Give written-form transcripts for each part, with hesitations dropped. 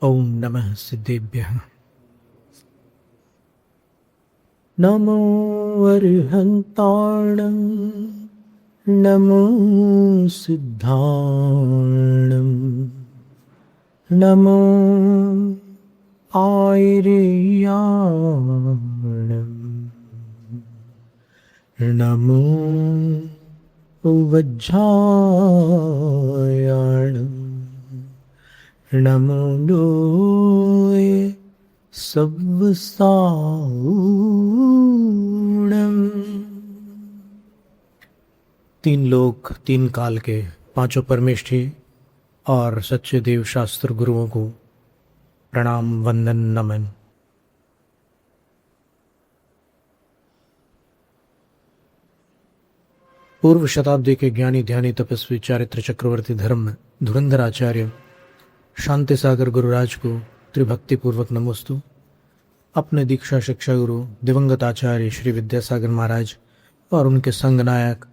ओम नमः सिद्धेभ्यः। नमो अरिहन्ताणं नमो सिद्धाणं नमो आयर्याणं नमो वज्झायाणं नमो लोये सव्वसाऊणम्। तीन लोक तीन काल के पांचों परमेष्ठी और सच्चे देव शास्त्र गुरुओं को प्रणाम वंदन नमन। पूर्व शताब्दी के ज्ञानी ध्यानी तपस्वी चारित्र चक्रवर्ती धर्म धुरंधर आचार्य शांति सागर गुरुराज को त्रिभक्ति पूर्वक नमोस्तु। अपने दीक्षा शिक्षा गुरु दिवंगत आचार्य श्री विद्यासागर महाराज और उनके संग नायक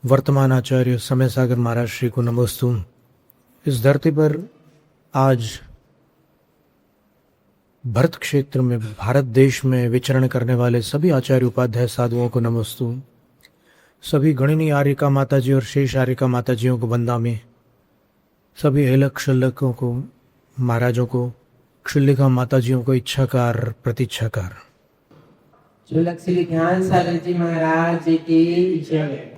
वर्तमान आचार्य समय सागर महाराज श्री को नमोस्तु। इस धरती पर आज भरत क्षेत्र में भारत देश में विचरण करने वाले सभी आचार्य उपाध्याय साधुओं को नमोस्तु। सभी गणिनी आर्यिका माताजी और शेष आर्यिका माताजियों को वंदामि। सभी हेलक शल्लकों को महाराजों को क्षुल्लिका माताजियों को इच्छाकार प्रतीक्षाकार। चुलक श्री ज्ञान सागर जी महाराज की जय।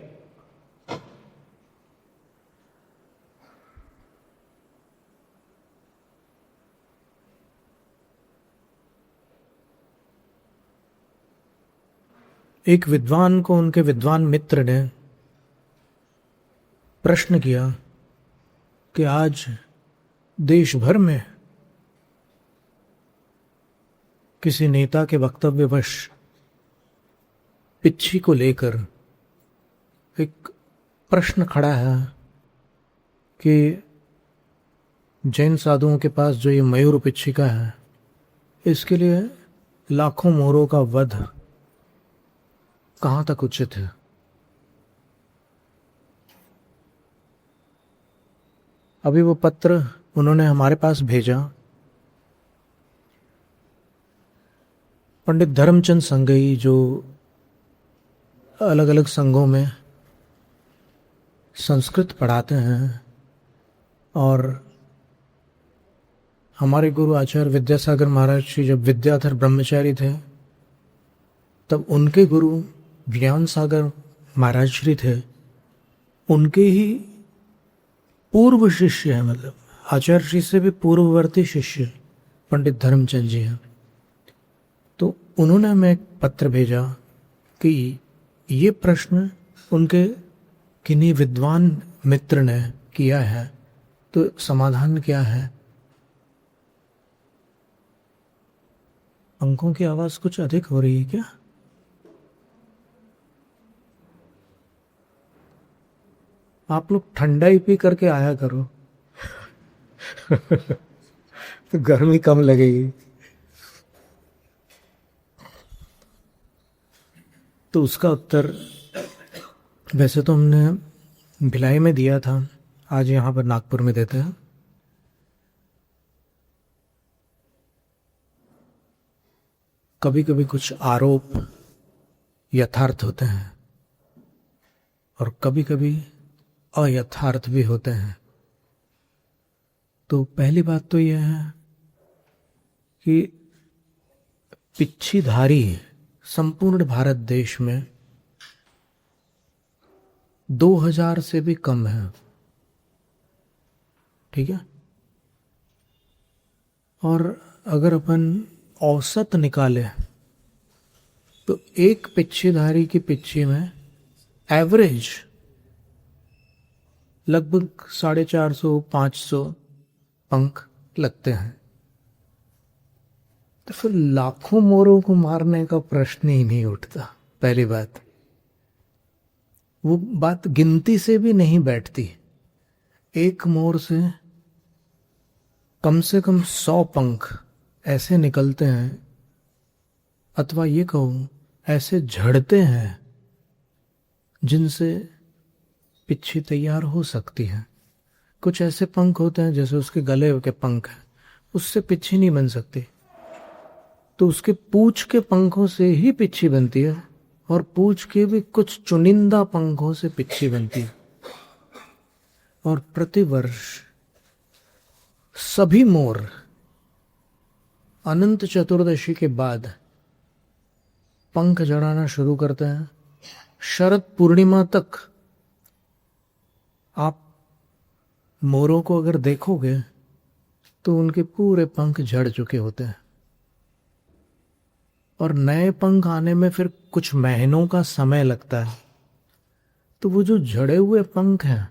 एक विद्वान को उनके विद्वान मित्र ने प्रश्न किया कि आज देश भर में किसी नेता के वक्तव्यवश पिच्छी को लेकर एक प्रश्न खड़ा है कि जैन साधुओं के पास जो ये मयूर पिच्छिका है, इसके लिए लाखों मोरों का वध कहाँ तक उचित है। अभी वो पत्र उन्होंने हमारे पास भेजा। पंडित धर्मचंद संघई जो अलग अलग संघों में संस्कृत पढ़ाते हैं और हमारे गुरु आचार्य विद्यासागर महाराज श्री जब विद्याधर ब्रह्मचारी थे तब उनके गुरु ज्ञान सागर महाराज श्री थे, उनके ही पूर्व शिष्य है, मतलब आचार्य श्री से भी पूर्ववर्ती शिष्य पंडित धर्मचंद जी हैं। तो उन्होंने हमें एक पत्र भेजा कि ये प्रश्न उनके किन्हीं विद्वान मित्र ने किया है, तो समाधान क्या है। पंखों की आवाज कुछ अधिक हो रही है क्या? आप लोग ठंडा ही पी करके आया करो तो गर्मी कम लगेगी। तो उसका उत्तर वैसे तो हमने भिलाई में दिया था, आज यहाँ पर नागपुर में देते हैं। कभी कभी कुछ आरोप यथार्थ होते हैं और कभी कभी अयथार्थ भी होते हैं। तो पहली बात तो यह है कि पिच्छीधारी संपूर्ण भारत देश में 2000 से भी कम है, ठीक है। और अगर अपन औसत निकाले तो एक पिच्छीधारी की पिच्छी में एवरेज लगभग 450-500 पंख लगते हैं। तो फिर लाखों मोरों को मारने का प्रश्न ही नहीं उठता। पहली बात, वो बात गिनती से भी नहीं बैठती। एक मोर से कम 100 पंख ऐसे निकलते हैं, अथवा ये कहूं ऐसे झड़ते हैं जिनसे पिच्छी तैयार हो सकती है। कुछ ऐसे पंख होते हैं जैसे उसके गले के पंख हैं, उससे पिच्छी नहीं बन सकती। तो उसके पूंछ के पंखों से ही पिच्छी बनती है, और पूंछ के भी कुछ चुनिंदा पंखों से पिच्छी बनती है। और प्रतिवर्ष सभी मोर अनंत चतुर्दशी के बाद पंख जड़ाना शुरू करते हैं। शरद पूर्णिमा तक आप मोरों को अगर देखोगे तो उनके पूरे पंख झड़ चुके होते हैं, और नए पंख आने में फिर कुछ महीनों का समय लगता है। तो वो जो झड़े हुए पंख हैं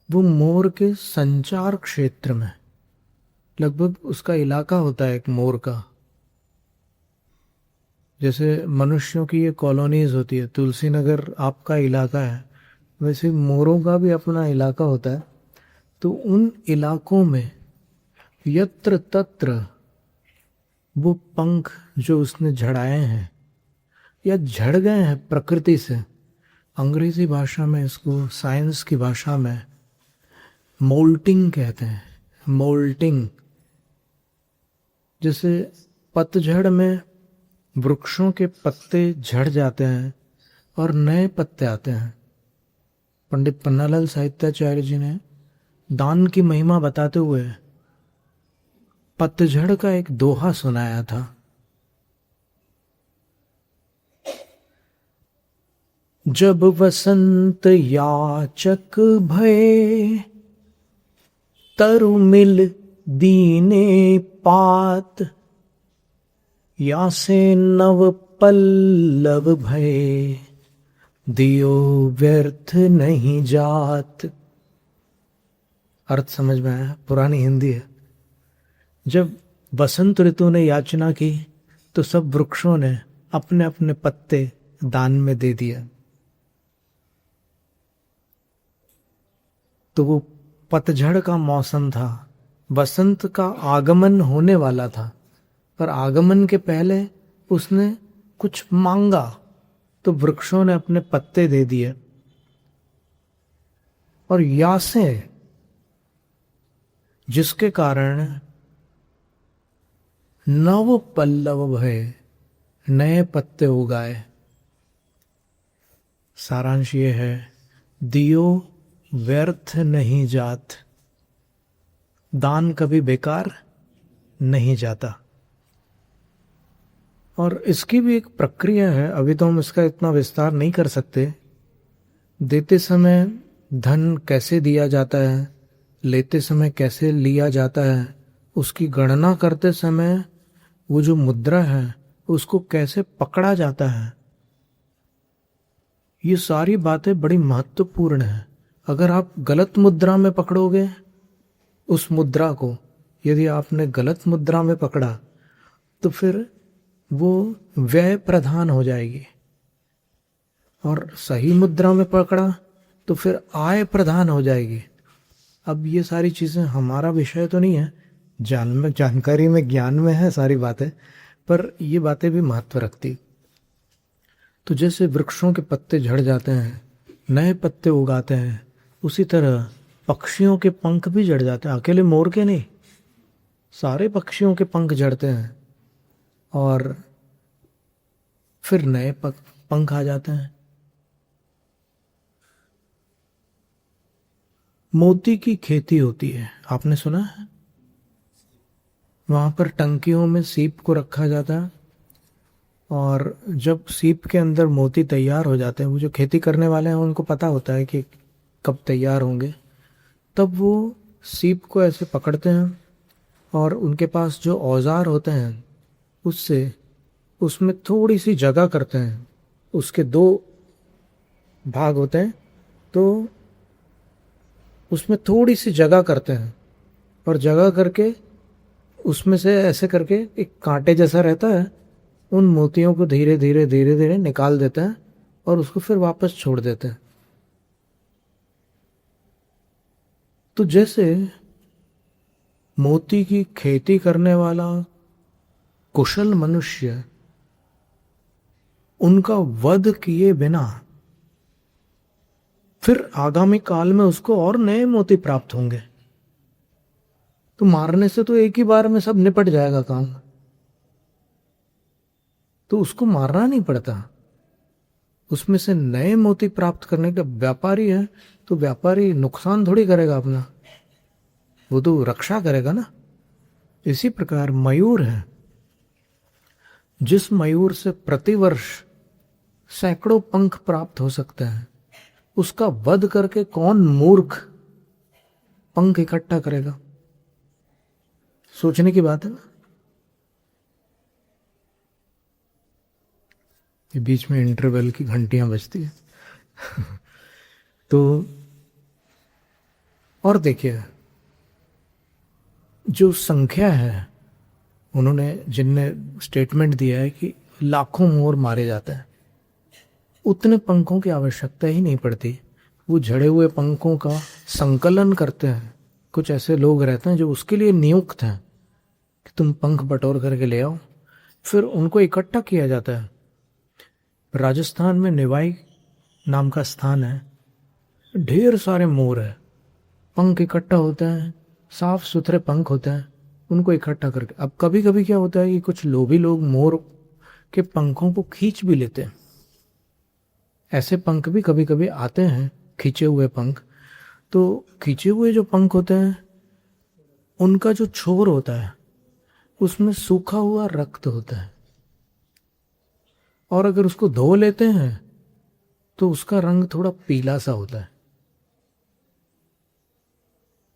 वो मोर के संचार क्षेत्र में, लगभग उसका इलाका होता है एक मोर का। जैसे मनुष्यों की ये कॉलोनीज होती है, तुलसी नगर आपका इलाका है, वैसे मोरों का भी अपना इलाका होता है। तो उन इलाकों में यत्र तत्र वो पंख जो उसने झड़ाए हैं या झड़ गए हैं प्रकृति से, अंग्रेजी भाषा में इसको, साइंस की भाषा में मोल्टिंग कहते हैं। मोल्टिंग, जैसे पतझड़ में वृक्षों के पत्ते झड़ जाते हैं और नए पत्ते आते हैं। पंडित पन्नालाल साहित्याचार्य जी ने दान की महिमा बताते हुए पतझड़ का एक दोहा सुनाया था। जब वसंत याचक भये, तरु मिल दीने पात, या से नव पल्लव भये, दियो व्यर्थ नहीं जात। अर्थ समझ में आया? पुरानी हिंदी है। जब बसंत ऋतु ने याचना की तो सब वृक्षों ने अपने अपने पत्ते दान में दे दिए। तो वो पतझड़ का मौसम था, बसंत का आगमन होने वाला था, पर आगमन के पहले उसने कुछ मांगा तो वृक्षों ने अपने पत्ते दे दिए। और यासे, जिसके कारण नव पल्लव भये, नए पत्ते उगाए। सारांश ये है, दियो व्यर्थ नहीं जात, दान कभी बेकार नहीं जाता। और इसकी भी एक प्रक्रिया है, अभी तो हम इसका इतना विस्तार नहीं कर सकते। देते समय धन कैसे दिया जाता है, लेते समय कैसे लिया जाता है, उसकी गणना करते समय वो जो मुद्रा है उसको कैसे पकड़ा जाता है, ये सारी बातें बड़ी महत्वपूर्ण हैं। अगर आप गलत मुद्रा में पकड़ोगे उस मुद्रा को, यदि आपने गलत मुद्रा में पकड़ा तो फिर वो व्यय प्रधान हो जाएगी, और सही मुद्रा में पकड़ा तो फिर आय प्रधान हो जाएगी। अब ये सारी चीज़ें हमारा विषय तो नहीं है, जानकारी में, ज्ञान में है सारी बातें, पर ये बातें भी महत्व रखती। तो जैसे वृक्षों के पत्ते झड़ जाते हैं, नए पत्ते उगाते हैं, उसी तरह पक्षियों के पंख भी झड़ जाते हैं। अकेले मोर के नहीं, सारे पक्षियों के पंख झड़ते हैं और फिर नए पंख आ जाते हैं। मोती की खेती होती है, आपने सुना है? वहां पर टंकियों में सीप को रखा जाता है, और जब सीप के अंदर मोती तैयार हो जाते हैं, वो जो खेती करने वाले हैं उनको पता होता है कि कब तैयार होंगे, तब वो सीप को ऐसे पकड़ते हैं और उनके पास जो औजार होते हैं उससे उसमें थोड़ी सी जगह करते हैं। उसके 2 भाग होते हैं, तो उसमें थोड़ी सी जगह करते हैं, और जगह करके उसमें से ऐसे करके एक कांटे जैसा रहता है, उन मोतियों को धीरे धीरे धीरे धीरे निकाल देते हैं और उसको फिर वापस छोड़ देते हैं। तो जैसे मोती की खेती करने वाला कुशल मनुष्य, उनका वध किए बिना फिर आगामी काल में उसको और नए मोती प्राप्त होंगे। तो मारने से तो एक ही बार में सब निपट जाएगा काम, तो उसको मारना नहीं पड़ता। उसमें से नए मोती प्राप्त करने का व्यापारी है, तो व्यापारी नुकसान थोड़ी करेगा अपना, वो तो रक्षा करेगा ना। इसी प्रकार मयूर है, जिस मयूर से प्रतिवर्ष सैकड़ों पंख प्राप्त हो सकते हैं, उसका वध करके कौन मूर्ख पंख इकट्ठा करेगा? सोचने की बात है ना। ये बीच में इंटरवल की घंटियां बजती है। तो और देखिए, जो संख्या है, उन्होंने जिनने स्टेटमेंट दिया है कि लाखों मोर मारे जाते हैं, उतने पंखों की आवश्यकता ही नहीं पड़ती। वो झड़े हुए पंखों का संकलन करते हैं। कुछ ऐसे लोग रहते हैं जो उसके लिए नियुक्त हैं कि तुम पंख बटोर करके ले आओ, फिर उनको इकट्ठा किया जाता है। राजस्थान में निवाई नाम का स्थान है, ढेर सारे मोर है, पंख इकट्ठा होते हैं, साफ सुथरे पंख होते हैं, उनको इकट्ठा करके। अब कभी कभी क्या होता है कि कुछ लोभी लोग मोर के पंखों को खींच भी लेते हैं। ऐसे पंख भी कभी कभी आते हैं, खींचे हुए पंख। तो खींचे हुए जो पंख होते हैं, उनका जो छोर होता है उसमें सूखा हुआ रक्त होता है, और अगर उसको धो लेते हैं तो उसका रंग थोड़ा पीला सा होता है।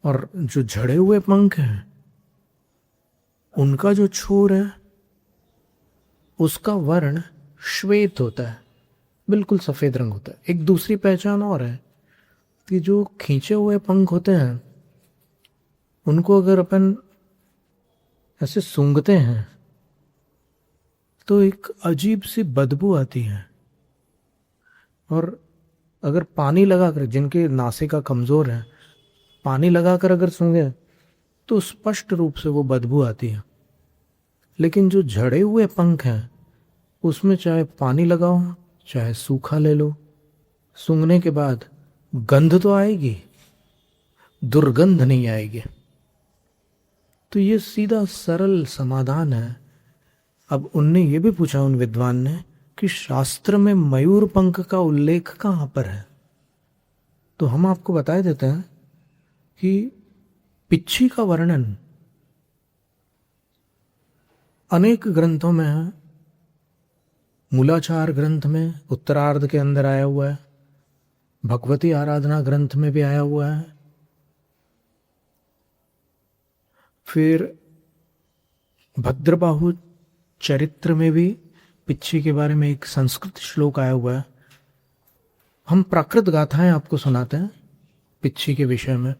और जो झड़े हुए पंख हैं, उनका जो छोर है उसका वर्ण श्वेत होता है, बिल्कुल सफेद रंग होता है। एक दूसरी पहचान और है कि जो खींचे हुए पंख होते हैं, उनको अगर अपन ऐसे सूंघते हैं तो एक अजीब सी बदबू आती है। और अगर पानी लगाकर, जिनके नासिका कमजोर है, पानी लगाकर अगर सूंघे तो स्पष्ट रूप से वो बदबू आती है। लेकिन जो झड़े हुए पंख हैं, उसमें चाहे पानी लगाओ चाहे सूखा ले लो, सूंघने के बाद गंध तो आएगी, दुर्गंध नहीं आएगी। तो ये सीधा सरल समाधान है। अब उनने ये भी पूछा, उन विद्वान ने, कि शास्त्र में मयूर पंख का उल्लेख कहाँ पर है? तो हम आपको बता देते हैं कि पिच्छी का वर्णन अनेक ग्रंथों में है। मूलाचार ग्रंथ में उत्तरार्ध के अंदर आया हुआ है, भगवती आराधना ग्रंथ में भी आया हुआ है, फिर भद्रबाहु चरित्र में भी पिच्छी के बारे में एक संस्कृत श्लोक आया हुआ है। हम प्राकृत गाथाएं आपको सुनाते हैं पिच्छी के विषय में।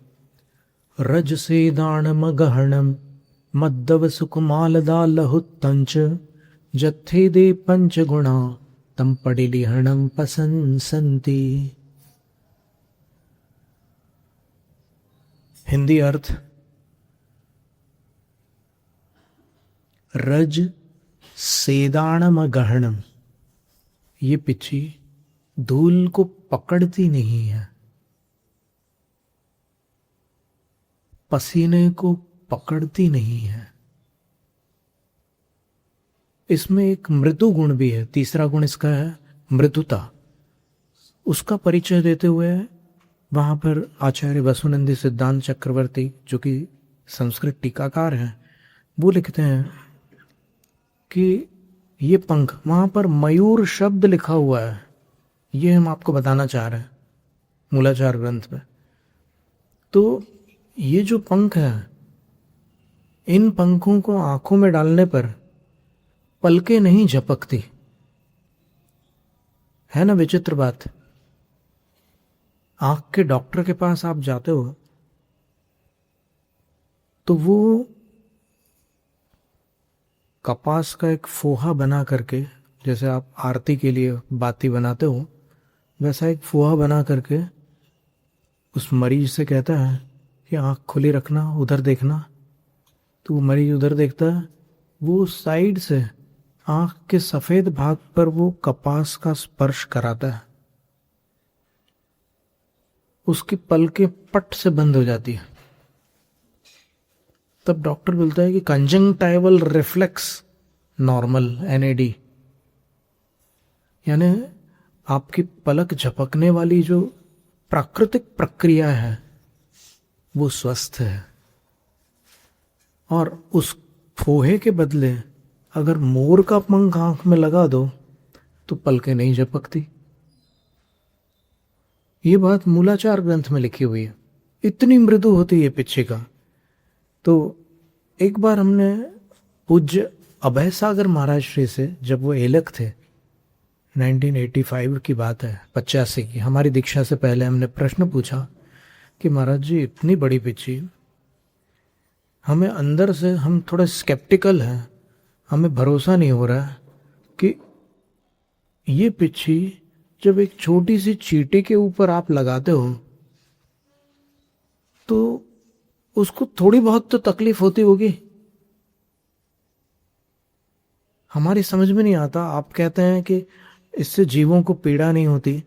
रज से दाणम गहणम मद्दव सुकुमालदा लहुत्तंच जत्थे दे पंच गुणा तम पडिलिहणम पसंसंती। हिंदी अर्थ, रज सेदाणम गहणम, ये पिच्छी धूल को पकड़ती नहीं है, पसीने को पकड़ती नहीं है। इसमें एक मृदु गुण भी है। तीसरा गुण इसका है मृदुता। उसका परिचय देते हुए वहां पर आचार्य वसुनंदी सिद्धांत चक्रवर्ती, जो कि संस्कृत टीकाकार हैं, वो लिखते हैं कि ये पंख, वहां पर मयूर शब्द लिखा हुआ है, ये हम आपको बताना चाह रहे हैं मूलाचार ग्रंथ में। तो ये जो पंख है, इन पंखों को आंखों में डालने पर पलकें नहीं झपकती, है ना विचित्र बात। आंख के डॉक्टर के पास आप जाते हो तो वो कपास का एक फोहा बना करके, जैसे आप आरती के लिए बाती बनाते हो, वैसा एक फोहा बना करके उस मरीज से कहता है कि आंख खुली रखना, उधर देखना। तो वो मरीज उधर देखता है, वो साइड से आंख के सफेद भाग पर वो कपास का स्पर्श कराता है, उसकी पलकें पट से बंद हो जाती है। तब डॉक्टर बोलता है कि कंजंक्टाइवल रिफ्लेक्स नॉर्मल, एनएडी, यानी आपकी पलक झपकने वाली जो प्राकृतिक प्रक्रिया है वो स्वस्थ है। और उस फोहे के बदले अगर मोर का पंख आंख में लगा दो तो पलकें नहीं झपकती। ये बात मूलाचार ग्रंथ में लिखी हुई है। इतनी मृदु होती है पिच्छिका। तो एक बार हमने पूज्य अभय सागर महाराज श्री से, जब वो एलक थे, 1985 की बात है, 85 की, हमारी दीक्षा से पहले हमने प्रश्न पूछा कि महाराज जी इतनी बड़ी पिच्छी, हमें अंदर से हम थोड़ा स्केप्टिकल हैं, हमें भरोसा नहीं हो रहा है कि ये पिच्छी जब एक छोटी सी चींटी के ऊपर आप लगाते हो तो उसको थोड़ी बहुत तो तकलीफ होती होगी। हमारी समझ में नहीं आता। आप कहते हैं कि इससे जीवों को पीड़ा नहीं होती,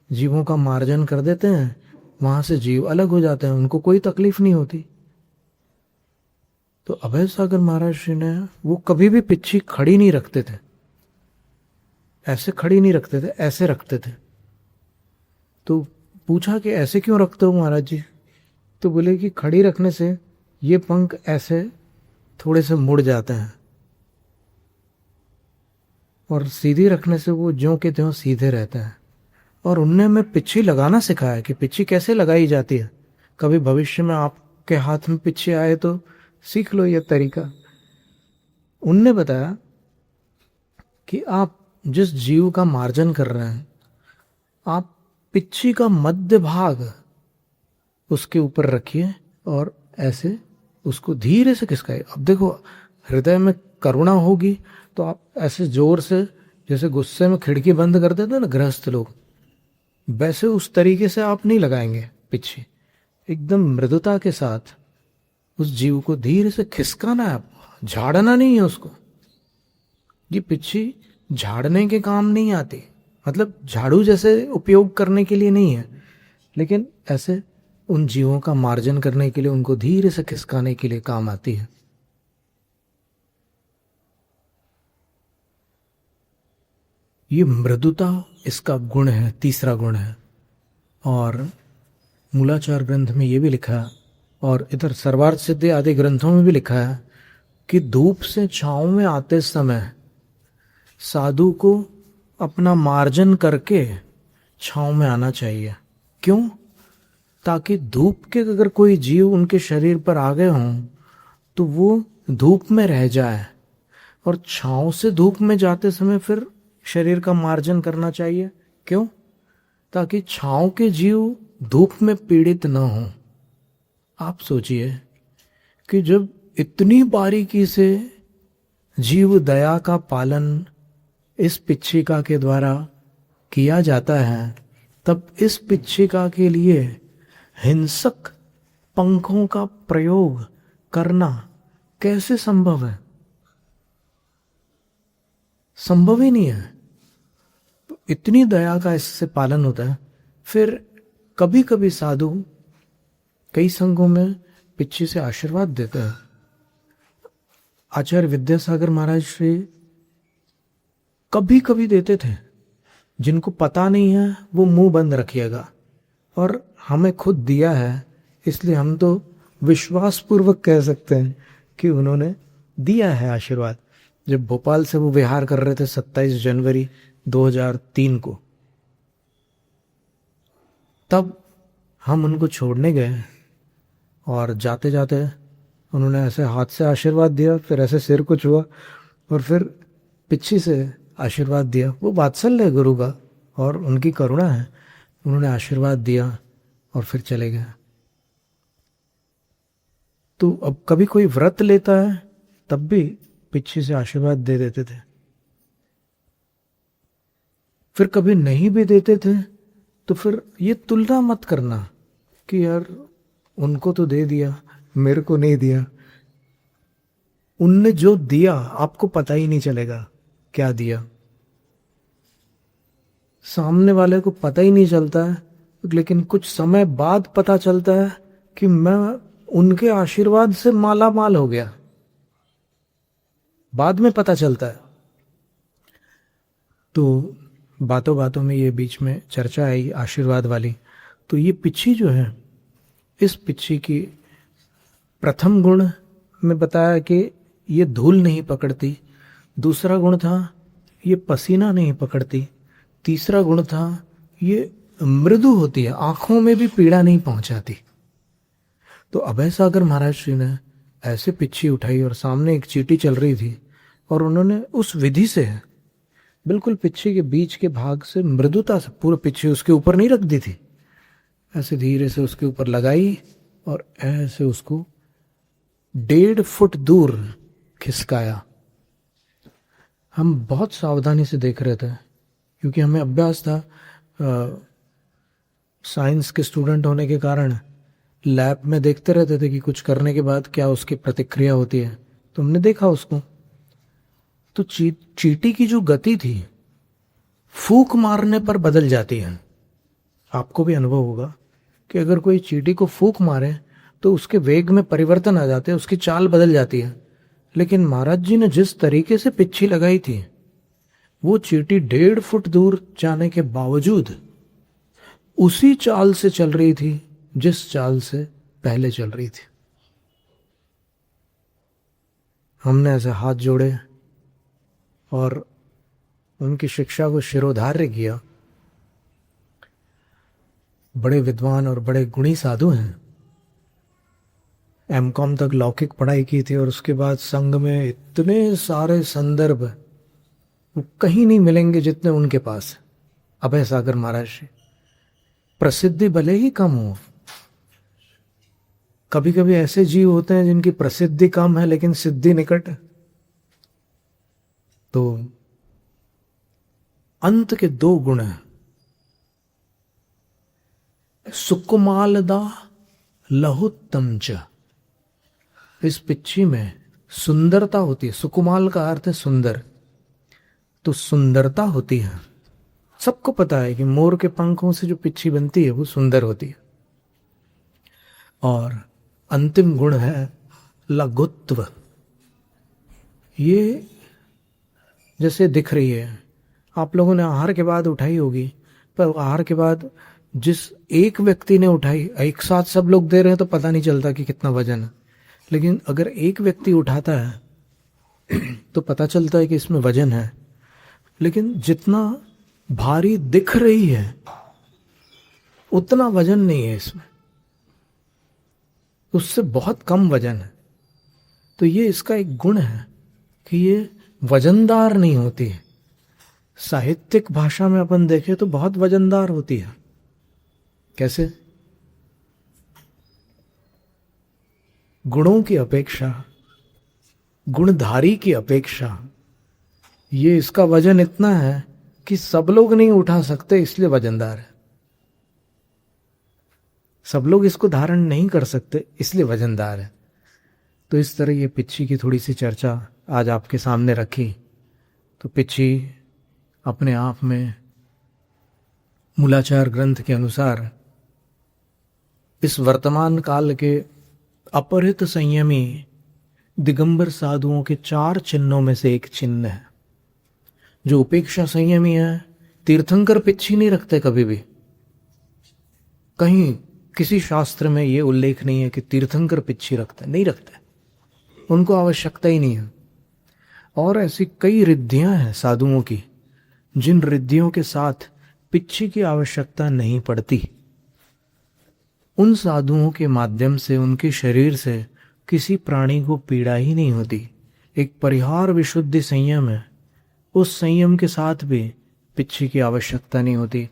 जीवों का मार्जन कर देते हैं, वहां से जीव अलग हो जाते हैं, उनको कोई तकलीफ नहीं होती। तो अभय सागर महाराज श्री ने, वो कभी भी पिच्छी खड़ी नहीं रखते थे, ऐसे खड़ी नहीं रखते थे, ऐसे रखते थे। तो पूछा कि ऐसे क्यों रखते हो महाराज जी? तो बोले कि खड़ी रखने से ये पंख ऐसे थोड़े से मुड़ जाते हैं और सीधी रखने से वो ज्यों के त्यों सीधे रहते हैं। और उनने हमें पिच्छी लगाना सिखाया कि पिच्छी कैसे लगाई जाती है। कभी भविष्य में आपके हाथ में पिच्छी आए तो सीख लो ये तरीका। उनने बताया कि आप जिस जीव का मार्जन कर रहे हैं, आप पिच्छी का मध्य भाग उसके ऊपर रखिए और ऐसे उसको धीरे से खिसकाइए। अब देखो, हृदय में करुणा होगी तो आप ऐसे जोर से, जैसे गुस्से में खिड़की बंद कर देते हैं ना गृहस्थ लोग, वैसे उस तरीके से आप नहीं लगाएंगे पिच्छी। एकदम मृदुता के साथ उस जीव को धीरे से खिसकाना है आपको, झाड़ना नहीं है उसको। ये पिच्छी झाड़ने के काम नहीं आती, मतलब झाड़ू जैसे उपयोग करने के लिए नहीं है, लेकिन ऐसे उन जीवों का मार्जन करने के लिए, उनको धीरे से खिसकाने के लिए काम आती है। ये मृदुता इसका गुण है, तीसरा गुण है। और मूलाचार ग्रंथ में ये भी लिखा है, और इधर सर्वार्थ सिद्धि आदि ग्रंथों में भी लिखा है कि धूप से छांव में आते समय साधु को अपना मार्जन करके छांव में आना चाहिए। क्यों? ताकि धूप के अगर कोई जीव उनके शरीर पर आ गए हों तो वो धूप में रह जाए, और छांव से धूप में जाते समय फिर शरीर का मार्जन करना चाहिए। क्यों? ताकि छांव के जीव धूप में पीड़ित न हों। आप सोचिए कि जब इतनी बारीकी से जीव दया का पालन इस पिच्छिका के द्वारा किया जाता है, तब इस पिच्छिका के लिए हिंसक पंखों का प्रयोग करना कैसे संभव है? संभव ही नहीं है। इतनी दया का इससे पालन होता है। फिर कभी कभी साधु कई संघों में पिच्छी से आशीर्वाद देता है। आचार्य विद्यासागर महाराज श्री कभी कभी देते थे। जिनको पता नहीं है वो मुंह बंद रखिएगा, और हमें खुद दिया है इसलिए हम तो विश्वास पूर्वक कह सकते हैं कि उन्होंने दिया है आशीर्वाद। जब भोपाल से वो विहार कर रहे थे 27 जनवरी 2003 को, तब हम उनको छोड़ने गए और जाते जाते उन्होंने ऐसे हाथ से आशीर्वाद दिया, फिर ऐसे सिर को छुआ और फिर पिच्छी से आशीर्वाद दिया। वो वात्सल्य है गुरु का और उनकी करुणा है। उन्होंने आशीर्वाद दिया और फिर चले गए। तो अब कभी कोई व्रत लेता है तब भी पिच्छी से आशीर्वाद दे देते थे। फिर कभी नहीं भी देते थे तो फिर ये तुलना मत करना कि यार उनको तो दे दिया, मेरे को नहीं दिया। उनने जो दिया आपको पता ही नहीं चलेगा क्या दिया। सामने वाले को पता ही नहीं चलता है, लेकिन कुछ समय बाद पता चलता है कि मैं उनके आशीर्वाद से माला माल हो गया, बाद में पता चलता है। तो बातों बातों में ये बीच में चर्चा आई आशीर्वाद वाली। तो ये पिच्छी जो है, इस पिच्छी की प्रथम गुण में बताया कि ये धूल नहीं पकड़ती, दूसरा गुण था ये पसीना नहीं पकड़ती, तीसरा गुण था ये मृदु होती है, आंखों में भी पीड़ा नहीं पहुंचाती। तो अभय सागर महाराज श्री ने ऐसे पिच्छी उठाई और सामने एक चींटी चल रही थी और उन्होंने उस विधि से बिल्कुल पिच्छी के बीच के भाग से मृदुता से, पूरा पिच्छी उसके ऊपर नहीं रख दी थी, ऐसे धीरे से उसके ऊपर लगाई और ऐसे उसको 1.5 फुट दूर खिसकाया। हम बहुत सावधानी से देख रहे थे क्योंकि हमें अभ्यास था, साइंस के स्टूडेंट होने के कारण लैब में देखते रहते थे कि कुछ करने के बाद क्या उसकी प्रतिक्रिया होती है। तो हमने देखा उसको, तो चींटी की जो गति थी फूंक मारने पर बदल जाती है। आपको भी अनुभव होगा कि अगर कोई चींटी को फूंक मारे तो उसके वेग में परिवर्तन आ जाते हैं, उसकी चाल बदल जाती है। लेकिन महाराज जी ने जिस तरीके से पिच्छी लगाई थी, वो चींटी 1.5 फुट दूर जाने के बावजूद उसी चाल से चल रही थी जिस चाल से पहले चल रही थी। हमने ऐसे हाथ जोड़े और उनकी शिक्षा को शिरोधार्य किया। बड़े विद्वान और बड़े गुणी साधु हैं। एमकॉम तक लौकिक पढ़ाई की थी और उसके बाद संघ में इतने सारे संदर्भ वो कहीं नहीं मिलेंगे जितने उनके पास है। अभय सागर महाराज जी, प्रसिद्धि भले ही कम हो, कभी कभी ऐसे जीव होते हैं जिनकी प्रसिद्धि कम है लेकिन सिद्धि निकट है। तो अंत के 2 गुण हैं, सुकुमालदा लहुत्तम च। इस पिच्छी में सुंदरता होती है। सुकुमाल का अर्थ है सुंदर, तो सुंदरता होती है। सबको पता है कि मोर के पंखों से जो पिच्छी बनती है वो सुंदर होती है। और अंतिम गुण है लघुत्व। ये जैसे दिख रही है, आप लोगों ने आहार के बाद उठाई होगी, पर आहार के बाद जिस एक व्यक्ति ने उठाई, एक साथ सब लोग दे रहे हैं तो पता नहीं चलता कि कितना वजन है। लेकिन अगर एक व्यक्ति उठाता है तो पता चलता है कि इसमें वजन है। लेकिन जितना भारी दिख रही है उतना वजन नहीं है इसमें, उससे बहुत कम वजन है। तो ये इसका एक गुण है कि ये वजनदार नहीं होती है। साहित्यिक भाषा में अपन देखें तो बहुत वजनदार होती है। कैसे? गुणों की अपेक्षा, गुणधारी की अपेक्षा ये इसका वजन इतना है कि सब लोग नहीं उठा सकते, इसलिए वजनदार है। सब लोग इसको धारण नहीं कर सकते, इसलिए वजनदार है। तो इस तरह ये पिच्छी की थोड़ी सी चर्चा आज आपके सामने रखी। तो पिच्छी अपने आप में मूलाचार ग्रंथ के अनुसार इस वर्तमान काल के अपहृत संयमी दिगंबर साधुओं के 4 चिन्हों में से एक चिन्ह है। जो उपेक्षा संयमी है, तीर्थंकर पिच्छी नहीं रखते कभी भी। कहीं किसी शास्त्र में ये उल्लेख नहीं है कि तीर्थंकर पिच्छी रखते, नहीं रखते, उनको आवश्यकता ही नहीं है। और ऐसी कई रिद्धियां हैं साधुओं की जिन रिद्धियों के साथ पिच्छी की आवश्यकता नहीं पड़ती। उन साधुओं के माध्यम से उनके शरीर से किसी प्राणी को पीड़ा ही नहीं होती। एक परिहार विशुद्धि संयम है, उस संयम के साथ भी पिच्छी की आवश्यकता नहीं होती।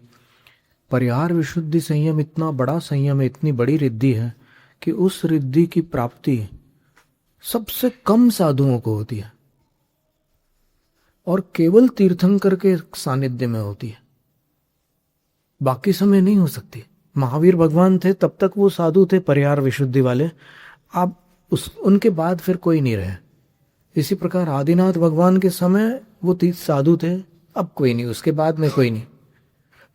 परिहार विशुद्धि संयम इतना बड़ा संयम है, इतनी बड़ी रिद्धि है कि उस रिद्धि की प्राप्ति सबसे कम साधुओं को होती है और केवल तीर्थंकर के सानिध्य में होती है, बाकी समय नहीं हो सकती। महावीर भगवान थे तब तक वो साधु थे परिहार विशुद्धि वाले, अब उनके बाद फिर कोई नहीं रहे। इसी प्रकार आदिनाथ भगवान के समय वो साधु थे, अब कोई नहीं, उसके बाद में कोई नहीं।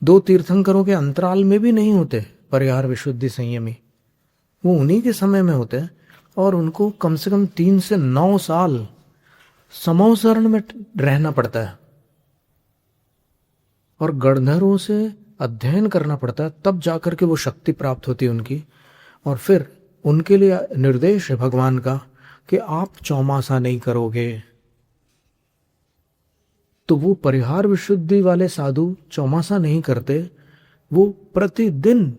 2 तीर्थंकरों के अंतराल में भी नहीं होते परिहार विशुद्धि संयमी। वो उन्हीं के समय में होते हैं और उनको कम से कम 3 से 9 साल समौसरण में रहना पड़ता है और गणधरों से अध्ययन करना पड़ता है, तब जाकर के वो शक्ति प्राप्त होती है उनकी। और फिर उनके लिए निर्देश है भगवान का कि आप चौमासा नहीं करोगे। तो वो परिहार विशुद्धि वाले साधु चौमासा नहीं करते, वो प्रतिदिन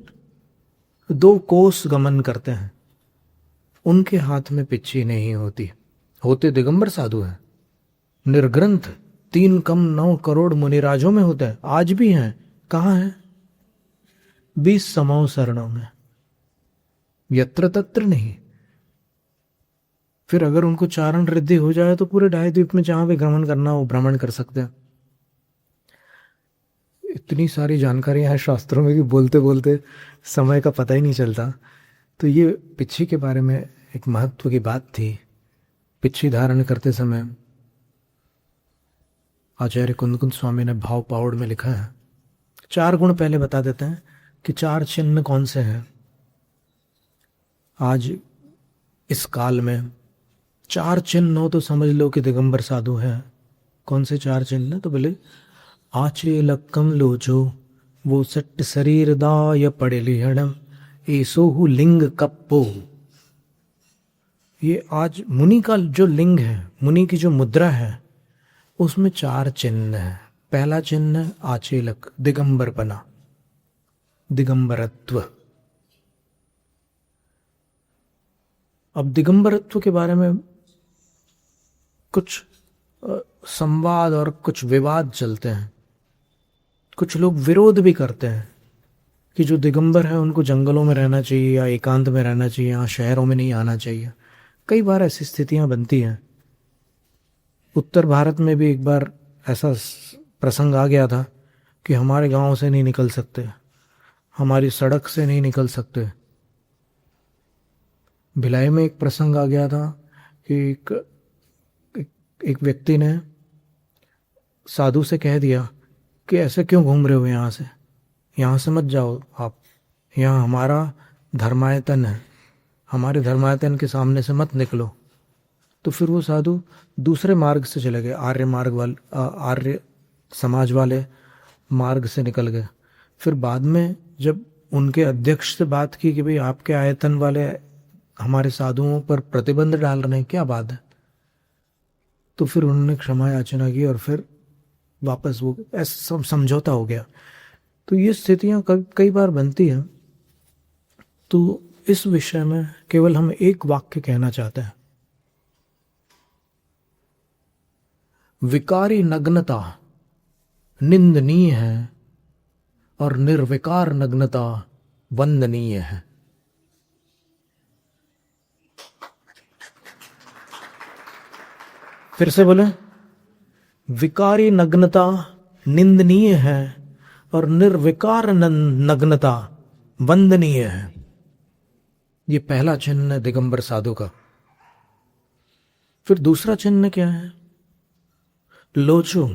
2 कोस गमन करते हैं। उनके हाथ में पिच्छी नहीं होती, होते दिगंबर साधु हैं। निर्ग्रंथ 3 कम 9 करोड़ मुनिराजों में होता है, आज भी हैं। कहाँ हैं? 20 समौ शरणों में, यत्र तत्र नहीं। फिर अगर उनको चारण रिद्धि हो जाए तो पूरे ढाई द्वीप में जहां भी भ्रमण करना हो भ्रमण कर सकते हैं। इतनी सारी जानकारियां हैं शास्त्रों में कि बोलते बोलते समय का पता ही नहीं चलता। तो ये पिच्छी के बारे में एक महत्व की बात थी। पिच्छी धारण करते समय आचार्य कुंद स्वामी ने भाव पावड़ में लिखा है, 4 गुण पहले बता देते हैं कि 4 चिन्ह कौन से हैं। आज इस काल में 4 चिन्ह हो तो समझ लो कि दिगंबर साधु है। कौन से 4 चिन्ह? तो बोले आचे लक्कम लोचो वो सट्ट शरीर दाय पड़े लिहड़म एसोहु लिंग कप्पो। ये आज मुनि का जो लिंग है, मुनि की जो मुद्रा है, उसमें 4 चिन्ह है। पहला चिन्ह आचेलक, दिगंबरपना, दिगंबरत्व। अब दिगंबरत्व के बारे में कुछ संवाद और कुछ विवाद चलते हैं। कुछ लोग विरोध भी करते हैं कि जो दिगंबर है उनको जंगलों में रहना चाहिए या एकांत में रहना चाहिए, यहाँ शहरों में नहीं आना चाहिए। कई बार ऐसी स्थितियां बनती हैं। उत्तर भारत में भी एक बार ऐसा प्रसंग आ गया था कि हमारे गांव से नहीं निकल सकते, हमारी सड़क से नहीं निकल सकते। भिलाई में एक प्रसंग आ गया था कि एक व्यक्ति ने साधु से कह दिया कि ऐसे क्यों घूम रहे हो यहाँ से मत जाओ आप, यहाँ हमारा धर्मायतन है, हमारे धर्मायतन के सामने से मत निकलो। तो फिर वो साधु दूसरे मार्ग से चले गए, आर्य समाज वाले मार्ग से निकल गए। फिर बाद में जब उनके अध्यक्ष से बात की कि भाई आपके आयतन वाले हमारे साधुओं पर प्रतिबंध डाल रहे हैं, क्या बात है, तो फिर उन्होंने क्षमा याचना की और फिर वापस वो ऐसा समझौता हो गया। तो ये स्थितियां कई बार बनती हैं। तो इस विषय में केवल हम एक वाक्य कहना चाहते हैं, विकारी नग्नता निंदनीय है और निर्विकार नग्नता वंदनीय है। फिर से बोले, विकारी नग्नता निंदनीय है और निर्विकार नग्नता वंदनीय है। ये पहला चिन्ह है दिगंबर साधु का। फिर दूसरा चिन्ह क्या है? लोचो,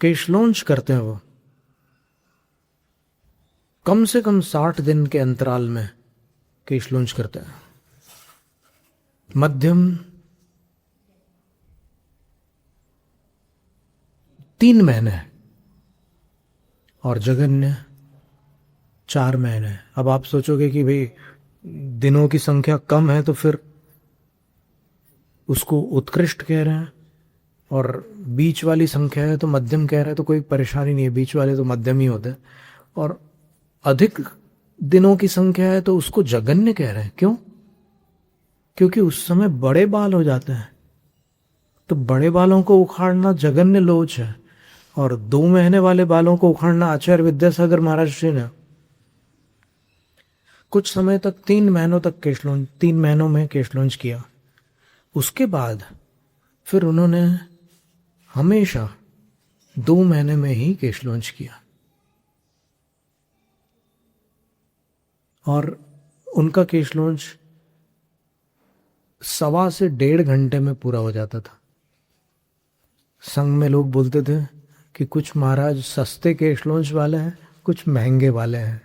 केशलोंच करते हैं वो। कम से कम 60 दिन के अंतराल में केशलोंच करते हैं। मध्यम 3 महीने और जघन्य 4 महीने। अब आप सोचोगे कि भाई दिनों की संख्या कम है तो फिर उसको उत्कृष्ट कह रहे हैं, और बीच वाली संख्या है तो मध्यम कह रहे हैं, तो कोई परेशानी नहीं है, बीच वाले तो मध्यम ही होते हैं। और अधिक दिनों की संख्या है तो उसको जघन्य कह रहे हैं। क्यों? क्योंकि उस समय बड़े बाल हो जाते हैं, तो बड़े बालों को उखाड़ना जघन्य लोच है, और 2 महीने वाले बालों को उखाड़ना आचार्य विद्यासागर महाराज जी ने कुछ समय तक 3 महीनों तक केशलोंच, 3 महीनों में केशलोंच किया। उसके बाद फिर उन्होंने हमेशा 2 महीने में ही केशलोंच किया, और उनका केशलोंच 1.25 से 1.5 घंटे में पूरा हो जाता था। संघ में लोग बोलते थे कि कुछ महाराज सस्ते केशलोंच वाले हैं, कुछ महंगे वाले हैं।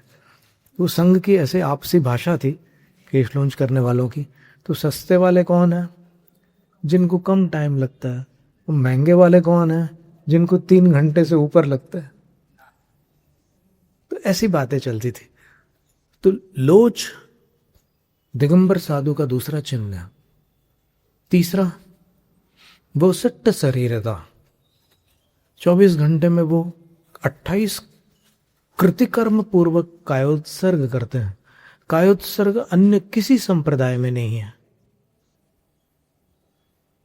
वो संघ की ऐसे आपसी भाषा थी केश लॉन्च करने वालों की। तो सस्ते वाले कौन है? जिनको कम टाइम लगता है। वो महंगे वाले कौन है? जिनको 3 घंटे से ऊपर लगता है। तो ऐसी बातें चलती थी। तो लोच दिगंबर साधु का दूसरा चिन्ह है। तीसरा, वो सट्ट शरीर था। 24 घंटे में वो 28 कृतिकर्म पूर्वक कायोत्सर्ग करते हैं। कायोत्सर्ग अन्य किसी संप्रदाय में नहीं है,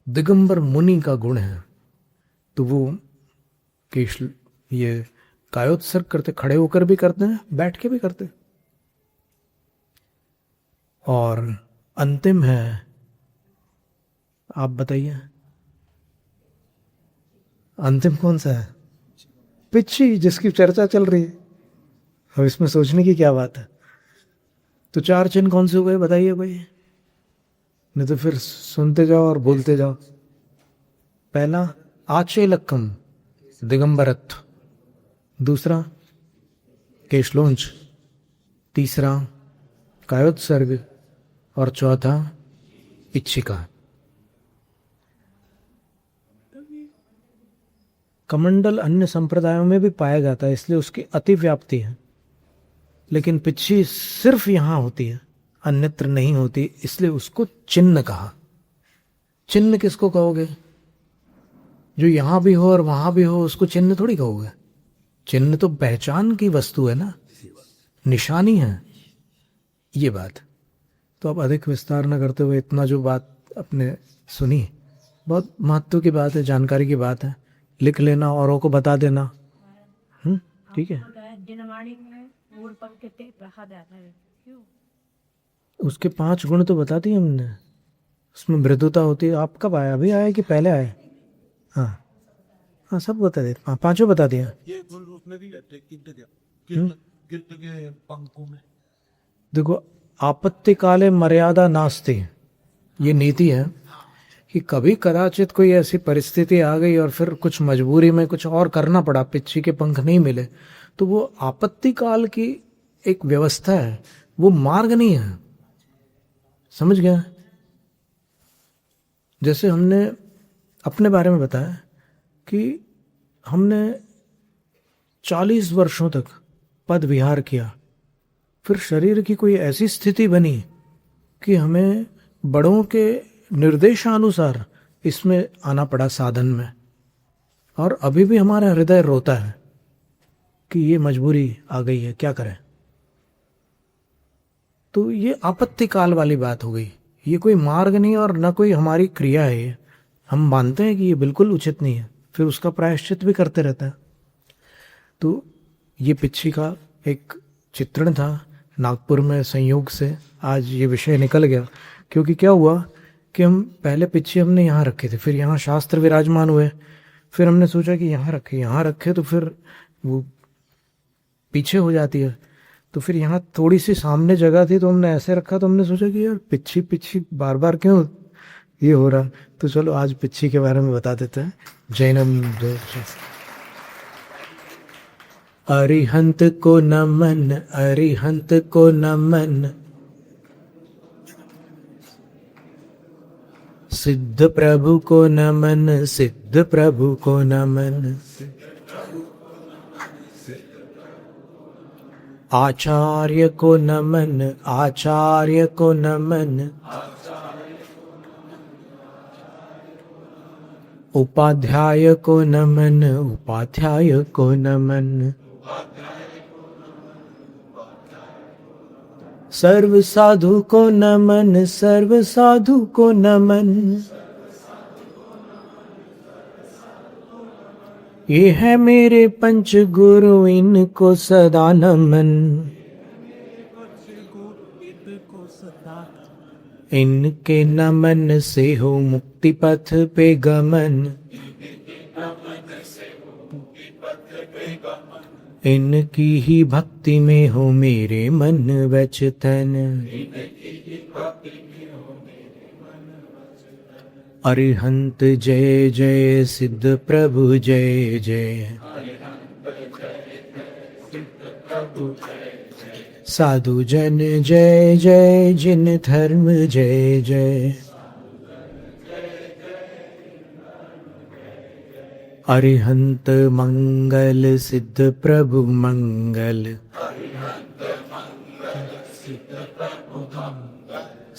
दिगंबर मुनि का गुण है। तो वो केश ये कायोत्सर्ग करते, खड़े होकर भी करते हैं, बैठ के भी करते हैं। और अंतिम है, आप बताइए अंतिम कौन सा है? पिच्छी, जिसकी चर्चा चल रही है। अब इसमें सोचने की क्या बात है? तो 4 चिन्ह कौन से हुए बताइए कोई, नहीं तो फिर सुनते जाओ और बोलते जाओ। पहला आचेलक्कम दिगंबरत्व, दूसरा केशलोंच, तीसरा कायोत्सर्ग और चौथा इच्छिका। कमंडल अन्य संप्रदायों में भी पाया जाता है, इसलिए उसकी अतिव्याप्ति है। लेकिन पिच्छी सिर्फ यहां होती है, अन्यत्र नहीं होती, इसलिए उसको चिन्ह कहा। चिन्ह किसको कहोगे? जो यहां भी हो और वहां भी हो, उसको चिन्ह थोड़ी कहोगे। चिन्ह तो पहचान की वस्तु है ना, निशानी है ये बात। तो अब अधिक विस्तार न करते हुए इतना जो बात अपने सुनी, बहुत महत्व की बात है, जानकारी की बात है। लिख लेना, औरों को बता देना। ठीक है। उसके 5 गुण तो बता दिए हमने। उसमें मृदुता होती है। आप कब आए? अभी आए कि पहले आए? हाँ हाँ, सब बता दे। हाँ, 5 बता दिया। देखो, आपत्ति काले मर्यादा नास्ति, ये नीति है कि कभी कदाचित कोई ऐसी परिस्थिति आ गई और फिर कुछ मजबूरी में कुछ और करना पड़ा, पिच्छी के पंख नहीं मिले, तो वो आपत्ति काल की एक व्यवस्था है, वो मार्ग नहीं है। समझ गया? जैसे हमने अपने बारे में बताया कि हमने 40 वर्षों तक पद विहार किया, फिर शरीर की कोई ऐसी स्थिति बनी कि हमें बड़ों के निर्देशानुसार इसमें आना पड़ा साधन में, और अभी भी हमारा हृदय रोता है कि ये मजबूरी आ गई है, क्या करें। तो ये आपत्ति काल वाली बात हो गई। ये कोई मार्ग नहीं और न कोई हमारी क्रिया है। ये हम मानते हैं कि ये बिल्कुल उचित नहीं है, फिर उसका प्रायश्चित भी करते रहता है। तो ये पिच्छी का एक चित्रण था। नागपुर में संयोग से आज ये विषय निकल गया, क्योंकि क्या हुआ कि हम पहले पिच्छी हमने यहाँ रखे थे, फिर यहाँ शास्त्र विराजमान हुए, फिर हमने सोचा कि यहाँ रखे तो फिर वो पीछे हो जाती है। तो फिर यहाँ थोड़ी सी सामने जगह थी तो हमने ऐसे रखा। तो हमने सोचा कि यार पिच्छी पिच्छी बार बार क्यों ये हो रहा, तो चलो आज पिच्छी के बारे में बता देते हैं। जैनम जय। अरिहंत को नमन, अरिहंत को नमन, सिद्ध प्रभु को नमन, सिद्ध प्रभु को नमन, आचार्य को नमन, आचार्य को नमन, उपाध्याय को नमन, उपाध्याय को नमन, सर्व साधु को नमन, सर्व साधु को नमन, ये है मेरे पंच गुरु, इनको सदा नमन, इनके नमन से हो मुक्ति पथ पे गमन, इनकी ही भक्ति में हो मेरे मन वचन, अरिहंत जय जय, सिद्ध प्रभु जय जय, साधु जन जय जय, जिन धर्म जय जय। अरिहंत मंगल सिद्ध प्रभु मंगल,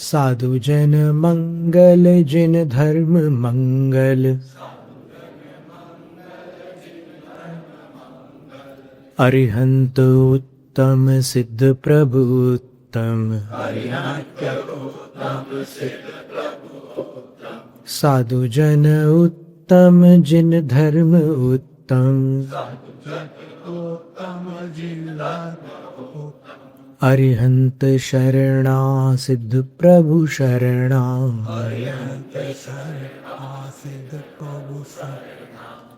साधु जन मंगल, जिन धर्म मंगल। अरिहंत उत्तम सिद्ध प्रभु उत्तम, साधु जन उत्तम, जिन धर्म उत्तम। अरिहंत शरणा सिद्ध प्रभु शरणा,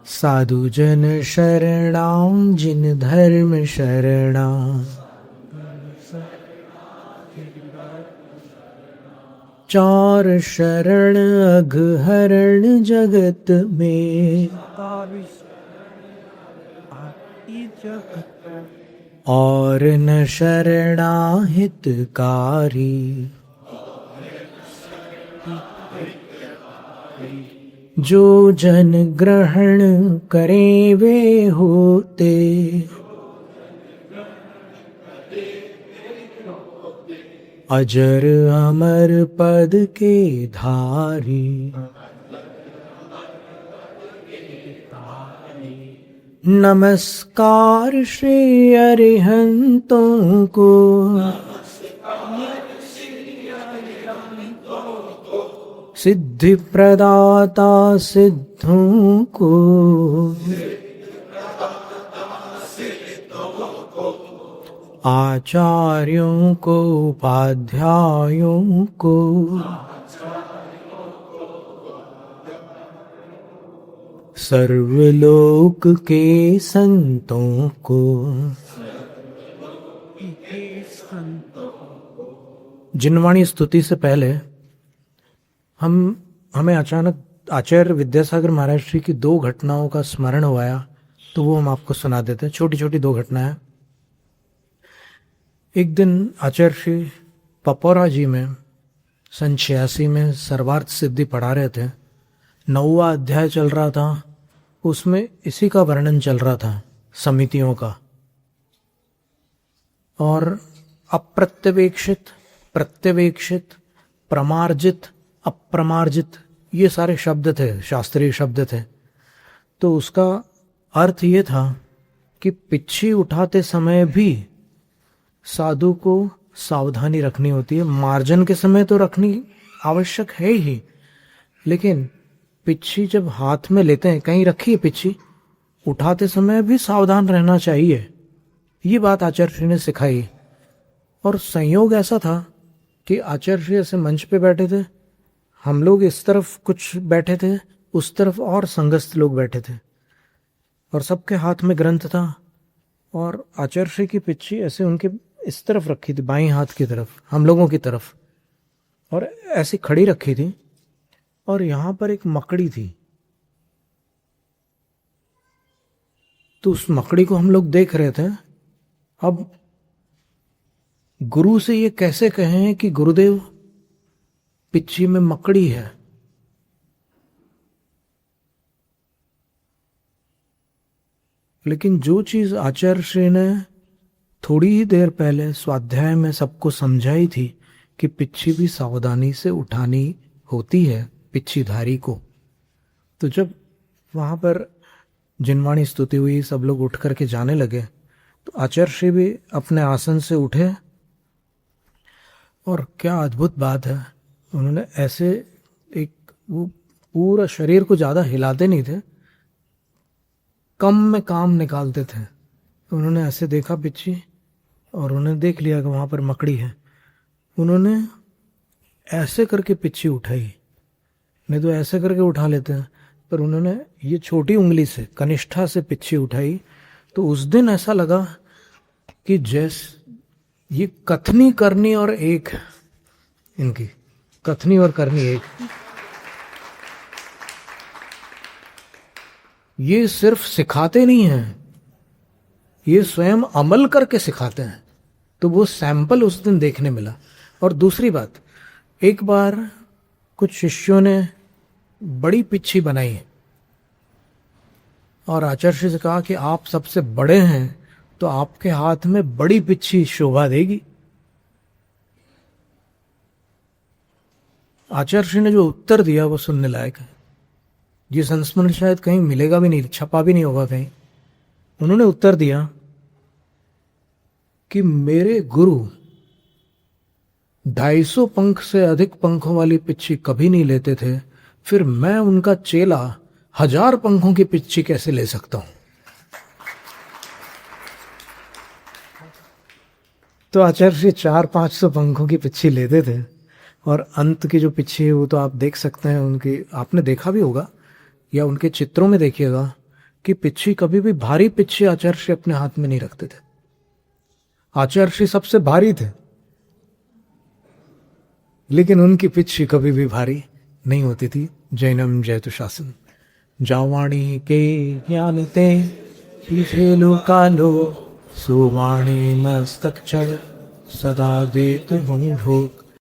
साधु जन शरणा, जिन धर्म शरणा। चार शरण अघहरण जगत में, और न शरणा हितकारी। जो जन ग्रहण करें वे होते, अजर अमर पद के धारी। नमस्कार श्री अरिहंतों को, सिद्धि प्रदाता सिद्धों को। आचार्यों को उपाध्यायों को, सर्वलोक के संतों को। जिनवाणी स्तुति से पहले हमें अचानक आचार्य विद्यासागर महाराज जी की दो घटनाओं का स्मरण हुआ, तो वो हम आपको सुना देते हैं। छोटी छोटी दो घटनाएं। एक दिन आचार्य श्री पपौरा जी में सन 86 में सर्वार्थ सिद्धि पढ़ा रहे थे। 9वां अध्याय चल रहा था, उसमें इसी का वर्णन चल रहा था, समितियों का। और अप्रत्यवेक्षित, प्रत्यवेक्षित, प्रमार्जित, अप्रमार्जित, ये सारे शब्द थे, शास्त्रीय शब्द थे। तो उसका अर्थ ये था कि पिच्छी उठाते समय भी साधु को सावधानी रखनी होती है। मार्जन के समय तो रखनी आवश्यक है ही, लेकिन पिच्छी जब हाथ में लेते हैं, कहीं रखी है पिच्छी, उठाते समय भी सावधान रहना चाहिए। ये बात आचार्य श्री ने सिखाई। और संयोग ऐसा था कि आचार्य श्री ऐसे मंच पे बैठे थे, हम लोग इस तरफ कुछ बैठे थे, उस तरफ और संगस्थ लोग बैठे थे, और सबके हाथ में ग्रंथ था। और आचार्य श्री की पिच्छी ऐसे उनके इस तरफ रखी थी, बाईं हाथ की तरफ, हम लोगों की तरफ, और ऐसी खड़ी रखी थी। और यहां पर एक मकड़ी थी। तो उस मकड़ी को हम लोग देख रहे थे। अब गुरु से ये कैसे कहें कि गुरुदेव पिच्छी में मकड़ी है। लेकिन जो चीज आचार्य श्री ने थोड़ी ही देर पहले स्वाध्याय में सबको समझाई थी कि पिच्छी भी सावधानी से उठानी होती है पिच्छीधारी को, तो जब वहां पर जिनवाणी स्तुति हुई, सब लोग उठ करके जाने लगे, तो आचार्य श्री भी अपने आसन से उठे। और क्या अद्भुत बात है, उन्होंने ऐसे वो पूरा शरीर को ज्यादा हिलाते नहीं थे, कम में काम निकालते थे। उन्होंने ऐसे देखा पिच्छी, और उन्होंने देख लिया कि वहां पर मकड़ी है। उन्होंने ऐसे करके पिच्छी उठाई, नहीं तो ऐसे करके उठा लेते हैं, पर उन्होंने ये छोटी उंगली से, कनिष्ठा से पिच्छी उठाई। तो उस दिन ऐसा लगा कि जैसे ये कथनी करनी और एक है, इनकी कथनी और करनी एक। ये सिर्फ सिखाते नहीं हैं, ये स्वयं अमल करके सिखाते हैं। तो वो सैंपल उस दिन देखने मिला। और दूसरी बात, एक बार कुछ शिष्यों ने बड़ी पिच्छी बनाई है और आचार्य से कहा कि आप सबसे बड़े हैं तो आपके हाथ में बड़ी पिच्छी शोभा देगी। आचार्य ने जो उत्तर दिया वो सुनने लायक है। ये संस्मरण शायद कहीं मिलेगा भी नहीं, छपा भी नहीं होगा कहीं। उन्होंने उत्तर दिया कि मेरे गुरु 250 पंख से अधिक पंखों वाली पिच्छी कभी नहीं लेते थे, फिर मैं उनका चेला 1000 पंखों की पिच्छी कैसे ले सकता हूं। तो आचार्य 400-500 पंखों की पिच्छी लेते थे। और अंत की जो पिच्छी है वो तो आप देख सकते हैं, उनकी आपने देखा भी होगा या उनके चित्रों में देखिएगा कि पिच्छी कभी भी भारी पिच्छी आचार्य अपने हाथ में नहीं रखते थे। आचार्य सबसे भारी थे लेकिन उनकी पिच्छी कभी भी भारी नहीं होती थी। जैनम जयतु शासन। जावाणी के ज्ञान ते लो कालो सुवाणी मस्तक चढ़ सदा देत हूँ भोग